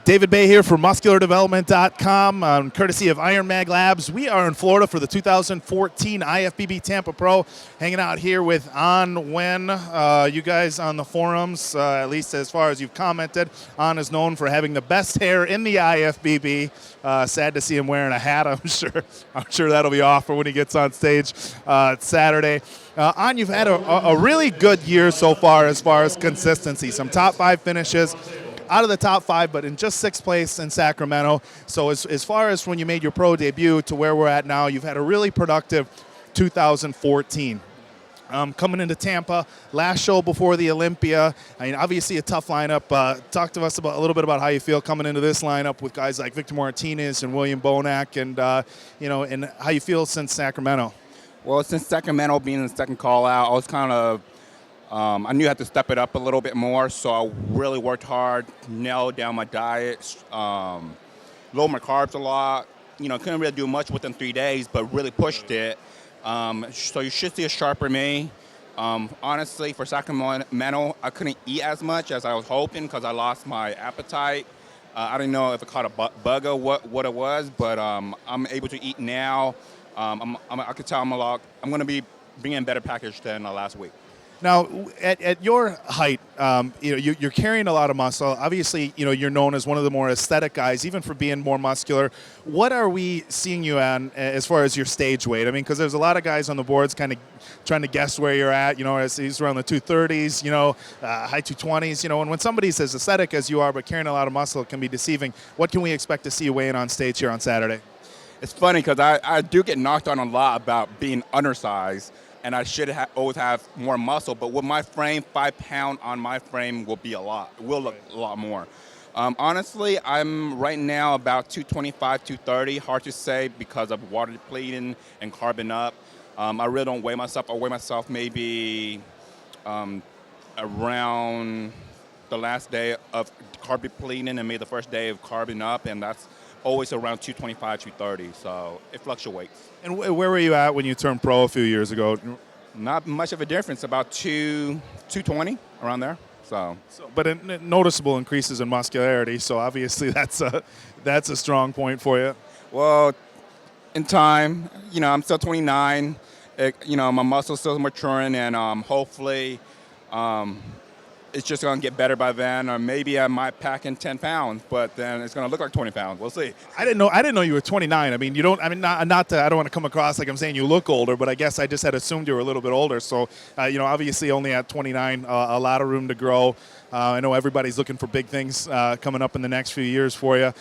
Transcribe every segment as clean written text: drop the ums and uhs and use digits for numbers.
David Baye here for MuscularDevelopment.com, courtesy of Iron Mag Labs. We are in Florida for the 2014 IFBB Tampa Pro, hanging out here with An Nguyen. You guys on the forums, at least as far as you've commented, An is known for having the best hair in the IFBB. Sad to see him wearing a hat. I'm sure that'll be off for when he gets on stage Saturday. An, you've had a really good year so far as consistency. Some top 5 finishes. Out of the top 5, but in just 6th place in Sacramento. So as far as when you made your pro debut to where we're at now, you've had a really productive 2014. Coming into Tampa, last show before the Olympia. I mean, obviously a tough lineup. Talk to us a little bit about how you feel coming into this lineup with guys like Victor Martinez and William Bonac, and and how you feel since Sacramento. Well, since Sacramento being the second call out, I was kind of I knew I had to step it up a little bit more, so I really worked hard, nailed down my diet, lowered my carbs a lot. Couldn't really do much within 3 days, but really pushed it. So you should see a sharper me. Honestly, for Sacramento, I couldn't eat as much as I was hoping because I lost my appetite. I didn't know if it caught a bug or what it was, but I'm able to eat now. I could tell I'm going to be bringing a better package than last week. Now, at your height, you're carrying a lot of muscle. Obviously, you're known as one of the more aesthetic guys, even for being more muscular. What are we seeing you on as far as your stage weight? I mean, because there's a lot of guys on the boards kind of trying to guess where you're at. As he's around the 230s, high 220s. And when somebody's as aesthetic as you are but carrying a lot of muscle, it can be deceiving. What can we expect to see you weighing on stage here on Saturday? It's funny because I do get knocked on a lot about being undersized. And I should always have more muscle, but with my frame, 5 pound on my frame will be a lot. It will look a lot more. Honestly, I'm right now about 225, 230. Hard to say because of water depleting and carbon up. I really don't weigh myself. I weigh myself maybe around the last day of carb depleting and maybe the first day of carbon up, and that's always around 225, 230, so it fluctuates. And where were you at when you turned pro a few years ago? Not much of a difference, about 220, around there. But noticeable increases in muscularity, so obviously that's a strong point for you. Well, in time, I'm still 29. My muscle's still maturing, and hopefully it's just going to get better by then, or maybe I might pack in 10 pounds, but then it's going to look like 20 pounds. We'll see. I didn't know you were 29. I mean, I don't want to come across like I'm saying you look older, but I guess I just had assumed you were a little bit older. So, obviously only at 29, a lot of room to grow. I know everybody's looking for big things coming up in the next few years for you.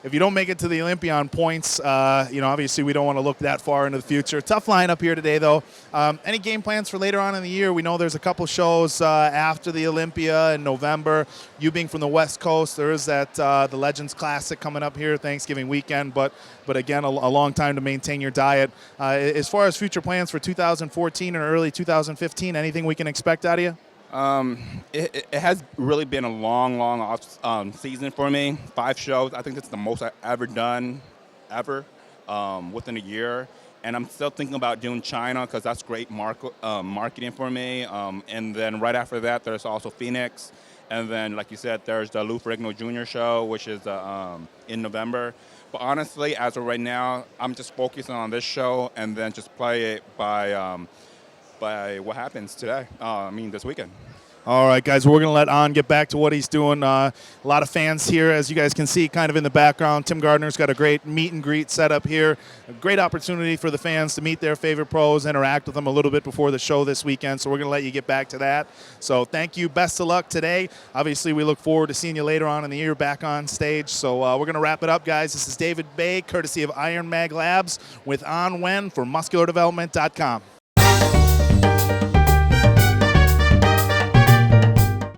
If you don't make it to the Olympia on points, obviously we don't want to look that far into the future. Tough lineup here today, though. Any game plans for later on in the year? We know there's a couple shows after the Olympia in November. You being from the West Coast, there is that the Legends Classic coming up here Thanksgiving weekend, but again, a long time to maintain your diet. As far as future plans for 2014 or early 2015, anything we can expect out of you? It has really been a long off season for me. 5 shows. I think that's the most I've ever done, within a year. And I'm still thinking about doing China because that's great marketing for me. And then right after that, there's also Phoenix. And then, like you said, there's the Lou Ferrigno Jr. show, which is in November. But honestly, as of right now, I'm just focusing on this show and then just play it by what happens today, this weekend. All right, guys, we're going to let An get back to what he's doing. A lot of fans here, as you guys can see, kind of in the background. Tim Gardner's got a great meet and greet set up here. A great opportunity for the fans to meet their favorite pros, interact with them a little bit before the show this weekend. So we're going to let you get back to that. So thank you. Best of luck today. Obviously, we look forward to seeing you later on in the year back on stage. So we're going to wrap it up, guys. This is David Baye, courtesy of Iron Mag Labs, with An Nguyen for MuscularDevelopment.com.